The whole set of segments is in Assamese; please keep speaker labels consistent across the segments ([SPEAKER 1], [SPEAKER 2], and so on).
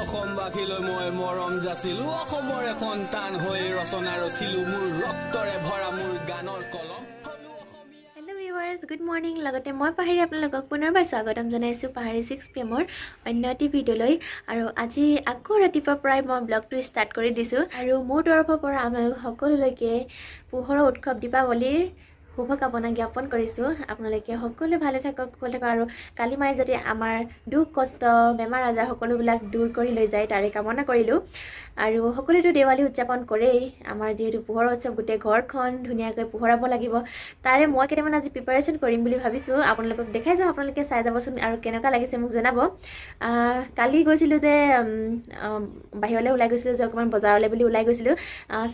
[SPEAKER 1] অসমবাসীলৈ মই মৰম যাচিলো অসমৰ এখন টান হৈ ৰচনা ৰচিলো মোৰ ৰক্তৰে ভৰা মোৰ গানৰ কলম
[SPEAKER 2] হেল্ল' ভিউৱাৰ্ছ গুড মৰ্ণিং লগতে মই পাহাৰী আপোনালোকক পুনৰবাৰ স্বাগতম জনাইছোঁ পাহাৰী 6 PM অন্য এটি ভিডিঅ'লৈ আৰু আজি আকৌ ৰাতিপুৱা প্ৰায় মই ব্লগটো ষ্টাৰ্ট কৰি দিছোঁ আৰু মোৰ তৰফৰ পৰা আপোনালোক সকলোলৈকে পোহৰৰ উৎসৱ দীপাৱলীৰ শুভকামনা জ্ঞাপন কৰিছোঁ আপোনালোকে সকলোৱে ভালে থাকক আৰু কালি মায়ে যাতে আমাৰ দুখ কষ্ট বেমাৰ আজাৰ সকলোবিলাক দূৰ কৰি লৈ যায় তাৰে কামনা কৰিলোঁ আৰু সকলোতো দেৱালী উদযাপন কৰেই আমাৰ যিহেতু পোহৰৰ উৎসৱ গোটেই ঘৰখন ধুনীয়াকৈ পোহৰাব লাগিব তাৰে মই কেইটামান আজি প্ৰিপাৰেশ্যন কৰিম বুলি ভাবিছোঁ আপোনালোকক দেখাই যাম আপোনালোকে চাই যাবচোন আৰু কেনেকুৱা লাগিছে মোক জনাব কালি গৈছিলোঁ যে বাহিৰলৈ ওলাই গৈছিলোঁ যে অকণমান বজাৰলৈ বুলি ওলাই গৈছিলোঁ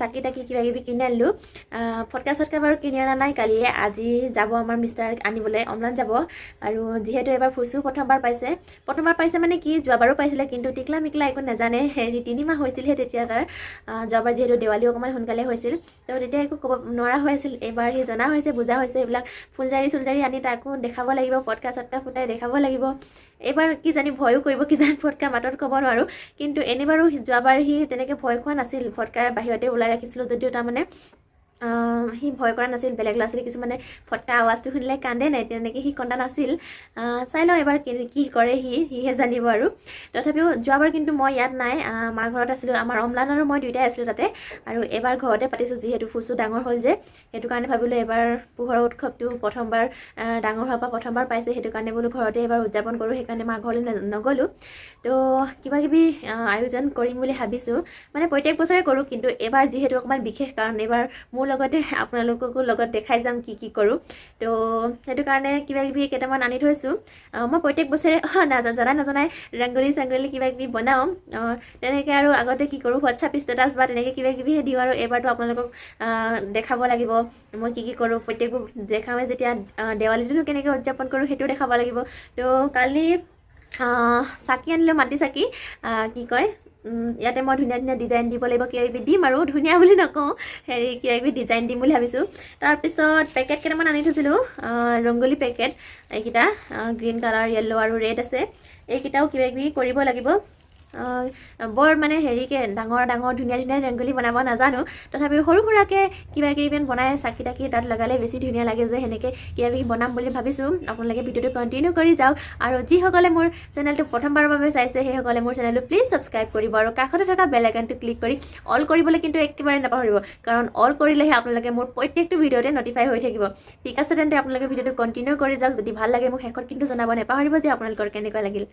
[SPEAKER 2] চাকি তাকি কিবা কিবি কিনি আনিলোঁ ফটকা চটকা বাৰু কিনি অনা নাই কালিয়ে আজি যাব আমাৰ মিষ্টাৰ আনিবলৈ অমলান যাব আৰু যিহেতু এবাৰ ফুচু প্ৰথমবাৰ পাইছে মানে কি যোৱাবাৰো পাইছিলে কিন্তু টিকলা মিকলা একো নাজানে হেৰি 3 মাহ হৈছিলহে তেতিয়া তাৰ যোৱাবাৰ যিহেতু দেৱালী অকণমান সোনকালে হৈছিল তো তেতিয়া একো ক'ব নোৱাৰা হৈ আছিল এইবাৰ সি জনা হৈছে বুজা হৈছে এইবিলাক ফুলজাৰি আনি তাকো দেখাব লাগিব ফটকা চটকা ফুটাই দেখাব লাগিব এইবাৰ কি জানি ভয়ো কৰিব কি জানি ফটকা মাতত ক'ব নোৱাৰোঁ কিন্তু এনে বাৰু যোৱাবাৰ সি তেনেকৈ ভয় খোৱা নাছিল ফটকা বাহিৰতে ওলাই ৰাখিছিলোঁ যদিও তাৰমানে সি ভয় কৰা নাছিল বেলেগ ল'ৰা ছোৱালী কিছুমানে ফটকা আৱাজটো শুনিলে কান্দে নাই তেনেকৈ সি কন্দা নাছিল চাই লওঁ এবাৰ কি কৰে সিহে জানিব আৰু তথাপিও যোৱাবাৰ কিন্তু মই ইয়াত নাই মাৰ ঘৰত আছিলোঁ আমাৰ অমলান আৰু মই দুয়োটাই আছিলোঁ তাতে আৰু এবাৰ ঘৰতে পাতিছোঁ যিহেতু ফুচু ডাঙৰ হ'ল যে সেইটো কাৰণে ভাবিলোঁ এবাৰ পোহৰৰ উৎসৱটো প্ৰথমবাৰ ডাঙৰ হোৱাৰ পৰা প্ৰথমবাৰ পাইছে সেইটো কাৰণে বোলো ঘৰতে এবাৰ উদযাপন কৰোঁ সেইকাৰণে মাৰ ঘৰলৈ নগ'লোঁ তো কিবাকিবি আয়োজন কৰিম বুলি ভাবিছোঁ মানে প্ৰত্যেক বছৰে কৰোঁ কিন্তু এবাৰ যিহেতু অকণমান বিশেষ কাৰণ এবাৰ মোৰ লগতে আপোনালোককো লগত দেখাই যাম কি কৰোঁ তো সেইটো কাৰণে কিবাকিবি কেইটামান আনি থৈছোঁ মই প্ৰত্যেক বছৰে নজনাই ৰংগলী চাংগলী কিবাকিবি বনাওঁ তেনেকৈ আৰু আগতে কি কৰোঁ হোৱাটছআপ ষ্টেটাছ বা তেনেকৈ কিবাকিবিহে দিওঁ আৰু এবাৰতো আপোনালোকক দেখাব লাগিব মই কি কৰোঁ প্ৰত্যেকবোৰ দেখাওঁৱে যেতিয়া দেৱালীটোনো কেনেকৈ উদযাপন কৰোঁ সেইটো দেখাব লাগিব তো কালি চাকি আনিলোঁ মাটি চাকি কি কয় ইয়াতে মই ধুনীয়া ডিজাইন দিব লাগিব কিবাকিবি দিম আৰু ধুনীয়া বুলি নকওঁ হেৰি কিবাকিবি ডিজাইন দিম বুলি ভাবিছোঁ তাৰপিছত পেকেট কেইটামান আনি থৈছিলোঁ ৰংগলী পেকেট এইকেইটা গ্ৰীণ কালাৰ য়েল্ল' আৰু ৰেড আছে এইকেইটাও কিবাকিবি কৰিব লাগিব বৰ মানে হেৰিকৈ ডাঙৰ ধুনীয়া ৰংগলী বনাব নাজানো তথাপিও সৰু সুৰাকৈ কিবাকিবি বনাই চাকি তাকি তাত লগালে বেছি ধুনীয়া লাগে যে সেনেকৈ কিবাকিবি বনাম বুলি ভাবিছোঁ আপোনালোকে ভিডিঅ'টো কণ্টিনিউ কৰি যাওক আৰু যিসকলে মোৰ চেনেলটো প্ৰথমবাৰৰ বাবে চাইছে সেইসকলে মোৰ চেনেলটো প্লিজ ছাবস্ক্ৰাইব কৰিব আৰু কাষতে থকা বেল আইকনটো ক্লিক কৰি অল কৰিবলৈ কিন্তু একেবাৰে নাপাহৰিব কাৰণ অল কৰিলেহে আপোনালোকে মোৰ প্ৰত্যেকটো ভিডিঅ'তে নটিফাই হৈ থাকিব ঠিক আছে তেন্তে আপোনালোকে ভিডিঅ'টো কণ্টিনিউ কৰি যাওক যদি ভাল লাগে মোক শেষত কিন্তু জনাব নাপাহৰিব যে আপোনালোকৰ কেনেকুৱা লাগিল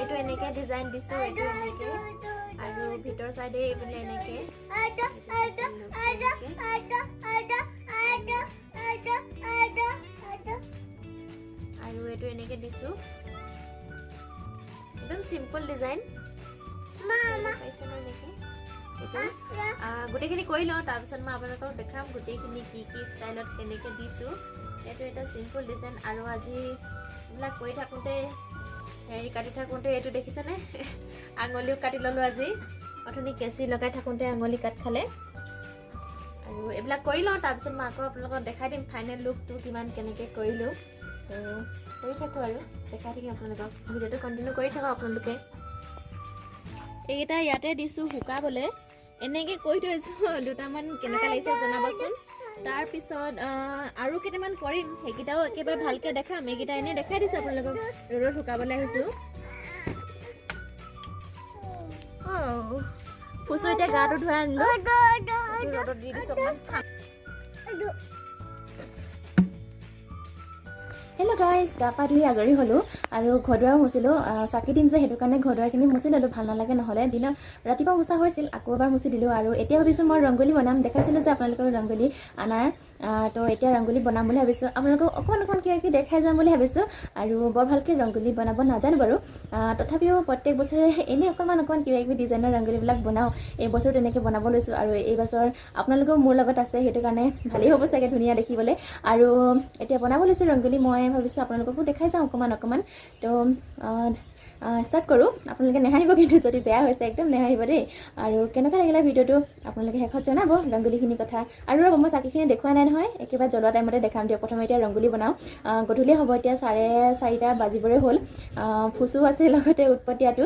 [SPEAKER 2] এইটো এনেকে ডিজাইন দিছো এইটো এনেকে আৰু ভিতৰ সাইডে এইফালে এনেকে আৰু এইটো এনেকে দিছো একদম সিম্পল ডিজাইন পাইছে না এনেকে এইটো গোটেইখিনি কৰি লওঁ তাৰপিছত মই আপোনালোকক দেখাম গোটেইখিনি কি ষ্টাইলত কেনেকে দিছো এইটো এটা সিম্পল ডিজাইন আৰু আজি এইবিলাক কৰি থাকোঁতে হেৰি কাটি থাকোঁতে এইটো দেখিছেনে আঙুলিও কাটি ল'লোঁ আজি অথনি কেঁচি লগাই থাকোঁতে আঙুলি কাট খালে আৰু এইবিলাক কৰি লওঁ তাৰপিছত মই আকৌ আপোনালোকক দেখাই দিম ফাইনেল লুকটো কিমান কেনেকৈ কৰিলোঁ তো কৰি থাকোঁ আৰু দেখাই থাকিম আপোনালোকক ভিডিঅ'টো কণ্টিনিউ কৰি থাকক আপোনালোকে এইকেইটা ইয়াতে দিছোঁ শুকাবলৈ এনেকৈ কৰি থৈছোঁ দুটামান কেনেকুৱা লাগিছে জনাবচোন তাৰপিছত আৰু কেইটামান কৰিম সেইকেইটাও একেবাৰে ভালকৈ দেখাম এইকেইটা এনেই দেখাই দিছোঁ আপোনালোকক ৰ'দত শুকাবলৈ আহিছোঁ ফুচু এতিয়া গাটো ধুৱাই আনিলোঁ ৰ'দত দি দিছোঁ অকণমান হেল্ল' গাইজ, গা পা ধুই আজৰি হ'লোঁ আৰু ঘৰ দুৱাৰ মুচিলোঁ। চাকি দিম যে সেইটো কাৰণে ঘৰ দুৱাৰখিনি মুচি ল'লোঁ, ভাল নালাগে নহ'লে। দিনত ৰাতিপুৱা মুচা হৈছিল, আকৌ এবাৰ মুচি দিলোঁ। আৰু এতিয়া ভাবিছোঁ মই ৰংগলী বনাম, দেখাইছিলোঁ যে আপোনালোকক ৰংগলী আনাৰ। তো এতিয়া ৰংগলী বনাম বুলি ভাবিছোঁ, আপোনালোকক অকণমান কিবা কিবি দেখাই যাম বুলি ভাবিছোঁ। আৰু বৰ ভালকৈ ৰংগলী বনাব নাজানো বাৰু, তথাপিও প্ৰত্যেক বছৰে এনেই অকণমান কিবা কিবি ডিজাইনৰ ৰংগলীবিলাক বনাওঁ। এইবছৰ তেনেকৈ বনাব লৈছোঁ আৰু এইবছৰ আপোনালোকেও মোৰ লগত আছে, সেইটো কাৰণে ভালেই হ'ব চাগে, ধুনীয়া দেখিবলৈ। আৰু এতিয়া বনাব লৈছোঁ ৰংগলী, মই ভাবিছোঁ আপোনালোককো দেখাই যাওঁ অকণমান। তো ষ্টাৰ্ট কৰোঁ। আপোনালোকে নেহাঁহিব কিন্তু, যদি বেয়া হৈছে একদম নেহাঁহিব দেই। আৰু কেনেকুৱা লাগিলে ভিডিঅ'টো আপোনালোকে শেষত জনাব ৰংগলীখিনিৰ কথা। আৰু ৰ'ব, মই চাকিখিনি দেখুওৱা নাই নহয়, একেবাৰে জ্বলোৱা টাইমতে দেখাম দিয়ক। প্ৰথমে এতিয়া ৰংগলী বনাওঁ, গধূলি হ'ব, এতিয়া 4:30 বাজিবৰে হ'ল। ফুচু আছে লগতে উৎপতীয়াটো,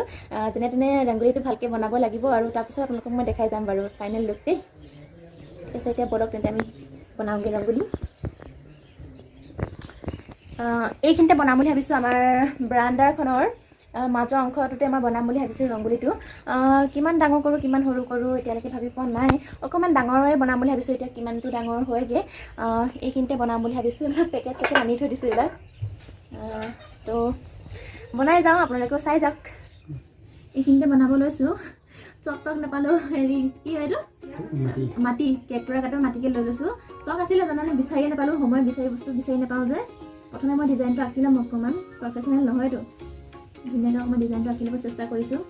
[SPEAKER 2] যেনে তেনে ৰংগলীটো ভালকৈ বনাব লাগিব। আৰু তাৰপিছত আপোনালোকক মই দেখাই যাম বাৰু ফাইনেল লুক দেই। ঠিক আছে, এতিয়া বলক তেন্তে আমি বনাওঁগৈ ৰংগলী। এইখিনিতে বনাম বুলি ভাবিছোঁ, আমাৰ বাৰাণ্ডাখনৰ মাজৰ অংশটোতে মই বনাম বুলি ভাবিছোঁ ৰংগলীটো। কিমান ডাঙৰ কৰোঁ কিমান সৰু কৰোঁ এতিয়ালৈকে ভাবি পোৱা নাই, অকণমান ডাঙৰৰে বনাম বুলি ভাবিছোঁ। এতিয়া কিমানটো ডাঙৰ হয়গৈ এইখিনিতে বনাম বুলি ভাবিছোঁ। এইবিলাক পেকেট চেকেট আনি থৈ দিছোঁ এইবিলাক। তো বনাই যাওঁ, আপোনালোকেও চাই যাওক। এইখিনিতে বনাব লৈছোঁ। চক টক নাপালেও হেৰি কি হয় এইটো, মাটি কেকটোৰা কাটৰ মাটিকে লৈ লৈছোঁ। চক আছিলে জানানে, বিচাৰিয়ে নাপালোঁ, সময় বস্তু বিচাৰি নাপাওঁ যে। প্ৰথমে মই ডিজাইনটো আঁকি ল'ম, অকণমান প্ৰফেচনেল নহয়তো, ধুনীয়াকৈ অকণমান ডিজাইনটো আঁকি ল'ব চেষ্টা কৰিছোঁ।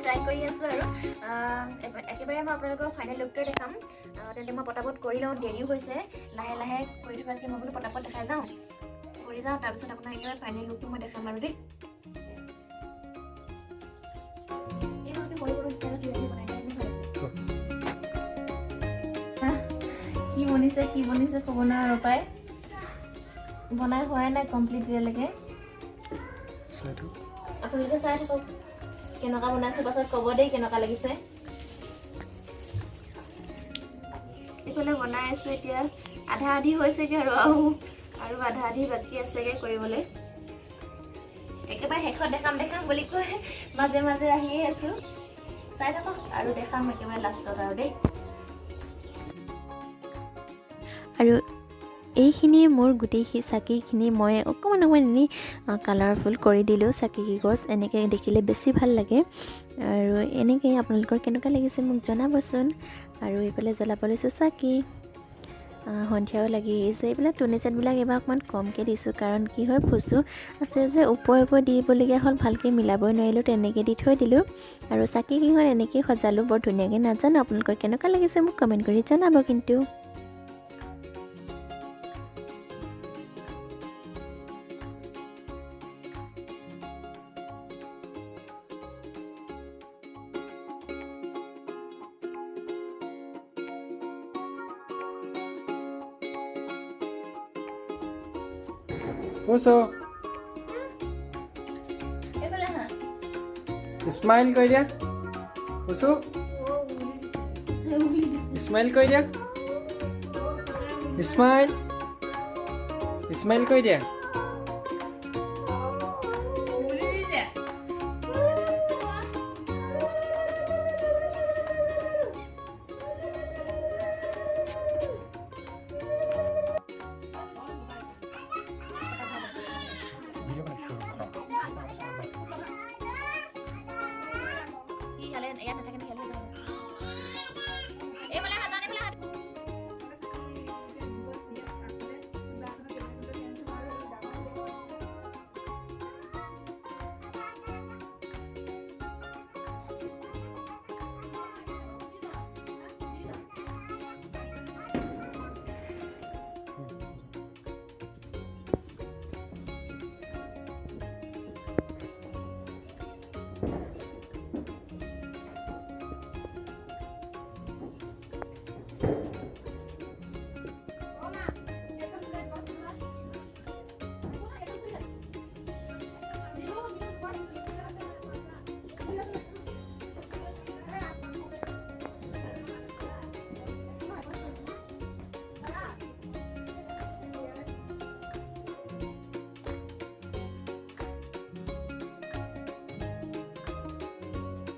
[SPEAKER 2] ট্ৰাই কৰি আছোঁ আৰু একেবাৰে মই আপোনালোকক ফাইনেল লুকটো দেখাম। তেন্তে মই পটাপট কৰি লওঁ, দেৰিও হৈছে। লাহে লাহে কৰি থকাতকৈ মই বোলো পটাপট দেখাই যাওঁ, কৰি যাওঁ, তাৰপিছত আপোনাক একেবাৰে ফাইনেল লুকটো মই দেখাম আৰু দেই। কি বনিছে ক'ব নোৱাৰো আৰু পাই, বনাই হোৱাই নাই কমপ্লিট এতিয়ালৈকে। আপোনালোকে চাই থাকক কেনেকুৱা বনাইছোঁ, পাছত ক'ব দেই কেনেকুৱা লাগিছে। এইফালে বনাই আছোঁ, এতিয়া আধা আধি হৈছেগৈ আৰু আধা আধি বাকী আছেগৈ কৰিবলৈ। একেবাৰে শেষত দেখাম বুলি কৈ মাজে মাজে আহিয়ে আছোঁ, চাই থাকক আৰু দেখাম একেবাৰে লাষ্টত আৰু দেই। আৰু এইখিনি মোৰ গোটেই চাকিখিনি মই অকণমান এনেই কালাৰফুল কৰি দিলোঁ। চাকি গছ এনেকৈ দেখিলে বেছি ভাল লাগে। আৰু এনেকৈ আপোনালোকৰ কেনেকুৱা লাগিছে মোক জনাবচোন। আৰু এইফালে জ্বলাব লৈছোঁ চাকি, সন্ধিয়াও লাগি আহিছে। এইবিলাক টুনিচাটবিলাক এইবাৰ অকণমান কমকৈ দিছোঁ, কাৰণ কি হয় ফুচু আছে যে ওপৰে দিবলগীয়া হ'ল, ভালকৈ মিলাবই নোৱাৰিলোঁ, তেনেকৈ দি থৈ দিলোঁ। আৰু চাকিকেইখন এনেকৈ সজালোঁ, বৰ ধুনীয়াকৈ। নাজানো আপোনালোকৰ কেনেকুৱা লাগিছে মোক কমেণ্ট কৰি জনাব কিন্তু।
[SPEAKER 3] স্মাইল কৰি দিয়া, স্মাইল কৰি দিয়া, স্মাইল কৰি দিয়া।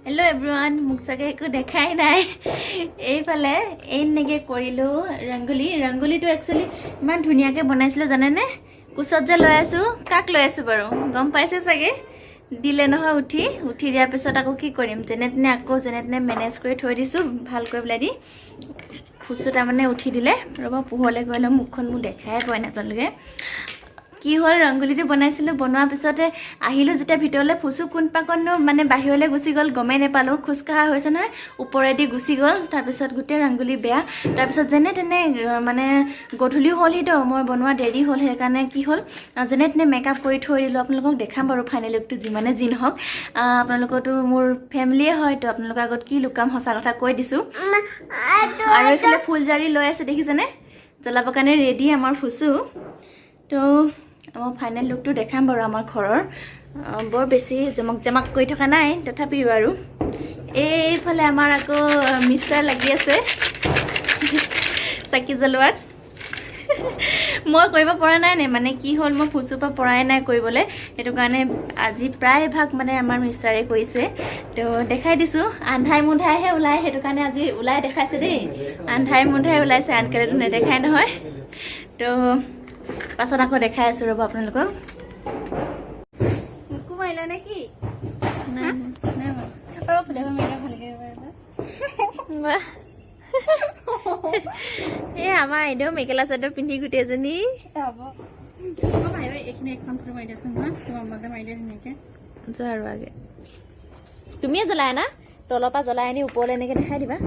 [SPEAKER 2] হেল্ল' এভৰিৱান, মোক চাগে একো দেখাই নাই। এইফালে এনেকৈ কৰিলোঁ ৰংগোলীটো একচুৱেলি ইমান ধুনীয়াকৈ বনাইছিলোঁ জানেনে? কোচত যে লৈ আছোঁ, কাক লৈ আছোঁ বাৰু গম পাইছে চাগে? দিলে নহয় উঠি দিয়াৰ পিছত আকৌ কি কৰিম, যেনে তেনে মেনেজ কৰি থৈ দিছোঁ ভালকৈ পেলাই দি। ফুচু তাৰমানে উঠি দিলে। ৰ'ব পোহৰলৈ গৈ লওঁ, মুখখন মোক দেখাই পোৱা নাই আপোনালোকে। কি হ'ল, ৰংগোলীটো বনাইছিলোঁ, বনোৱাৰ পিছতে আহিলোঁ যেতিয়া ভিতৰলৈ, ফুচু কোন পাকনো মানে বাহিৰলৈ গুচি গ'ল, গমেই নাপালোঁ। খোজকাঢ়া হৈছে নহয়, ওপৰেদি গুচি গ'ল। তাৰপিছত গোটেই ৰংগোলী বেয়া। তাৰপিছত যেনে তেনে মানে গধূলি হ'লহিতো, মই বনোৱা দেৰি হ'ল, সেইকাৰণে কি হ'ল যেনে তেনে মেকআপ কৰি থৈ দিলোঁ। আপোনালোকক দেখাম বাৰু ফাইনেল লুকটো যিমানে যি নহওক। আপোনালোকতো মোৰ ফেমিলিয়ে হয়, তো আপোনালোকৰ আগত কি লুকাম, সঁচা কথা কৈ দিছোঁ। আৰু এইফালে ফুলজাৰি লৈ আছে দেখিছেনে? জ্বলাবৰ কাৰণে ৰেডি আমাৰ ফুচু। তো মই ফাইনেল লুকটো দেখাম বাৰু আমাৰ ঘৰৰ। বৰ বেছি জমক কৰি থকা নাই, তথাপিও আৰু এইফালে আমাৰ আকৌ মিষ্টাৰ লাগি আছে চাকি জ্বলোৱাত। মই কৰিব পৰা নাই মানে কি হ'ল, মই ফুচুৰ পৰা পৰাই নাই কৰিবলৈ, সেইটো কাৰণে আজি প্ৰায়ভাগ মানে আমাৰ মিষ্টাৰে কৰিছে। তো দেখাই দিছোঁ, আন্ধাই মুন্ধাইহে ওলায়, সেইটো কাৰণে আজি ওলাই দেখাইছে দেই। আন্ধাই মুন্ধাই ওলাইছে, আনকালেতো নেদেখাই নহয়। তো পাছত আকৌ দেখাই আছোঁ ৰ'ব আপোনালোকক। মোকো মাৰিলা নে কি? এই আমাৰ আইদেউ মেখেলা চাদৰ পিন্ধি গোটেইজনী। যোৱা আৰু আগে তুমিয়ে জ্বলাই না, তলৰ পৰা জ্বলাই আনি ওপৰলৈ এনেকৈ দেখাই দিবা।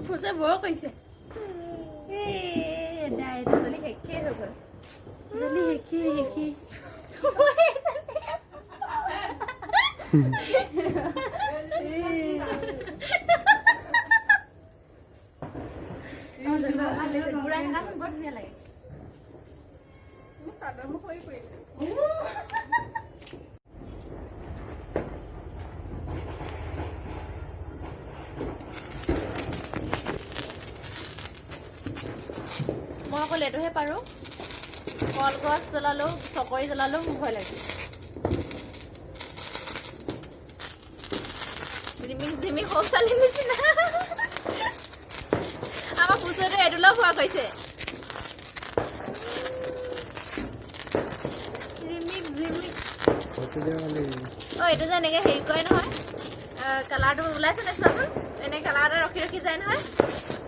[SPEAKER 2] ফুচে বৰ কৈছে জলি শেষে হৈ গ'ল, জলি শেষি বৰ ধুনীয়া লাগে। মই অকল এইটোহে পাৰোঁ, কলগছ জ্বলালেও চকৰি জ্বলালেও মোৰ ভয় লাগে। জিমি সৌ ছোৱালীৰ নিচিনা আমাৰ পুচুৱেতো এইটোলৈও ভয় কৰিছে। এইটো যে এনেকৈ হেৰি কৰে নহয়, কালাৰটো ওলাইছে নে চোৱাচোন, এনে কালাৰতে ৰখি যায় নহয়,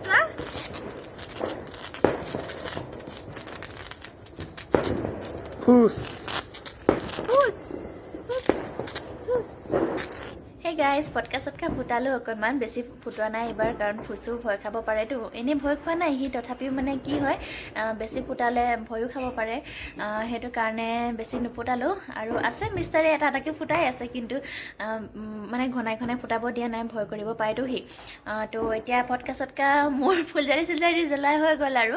[SPEAKER 2] চোৱা। গাইজ পডকাষ্টত ফুটালোঁ অকণমান বেছি ফুটোৱা নাই এইবাৰ কাৰণ ফুচু ভয় খাব পাৰেতো এনেই ভয় খোৱা নাই সি তথাপিও মানে কি হয় বেছি ফুটালে ভয়ো খাব পাৰে সেইটো কাৰণে বেছি নুফুটালোঁ আৰু আছে মিষ্টাৰে এটা এটাকৈ ফুটাই আছে কিন্তু মানে ঘনাই ঘনাই ফুটাব দিয়া নাই ভয় কৰিব পাৰেতো সি তো এতিয়া পডকাষ্টতকা মোৰ ফুলজাৰি চুলজাৰি জ্বলাই হৈ গ'ল আৰু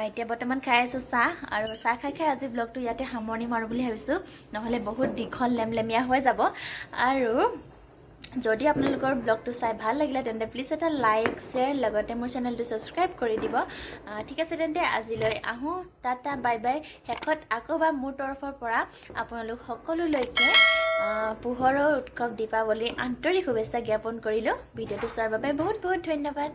[SPEAKER 2] এতিয়া বৰ্তমান খাই আছোঁ চাহ আৰু চাহ খাই খাই আজি ব্লগটো ইয়াতে সামৰণি মাৰোঁ বুলি ভাবিছোঁ নহ'লে বহুত দীঘল লেমলেমীয়া হৈ যাব আৰু যদি আপোনালোকৰ ব্লগটো চাই ভাল লাগিলে তেন্তে প্লিজ এটা লাইক শ্বেয়াৰ লগতে মোৰ চেনেলটো ছাবস্ক্ৰাইব কৰি দিব ঠিক আছে তেন্তে আজিলৈ আহোঁ টাটা বাই বাই শেষত আকৌ বা মোৰ তৰফৰ পৰা আপোনালোক সকলোলৈকে পোহৰৰ উৎসৱ দীপাৱলী আন্তৰিক শুভেচ্ছা জ্ঞাপন কৰিলোঁ ভিডিঅ'টো চোৱাৰ বাবে বহুত বহুত ধন্যবাদ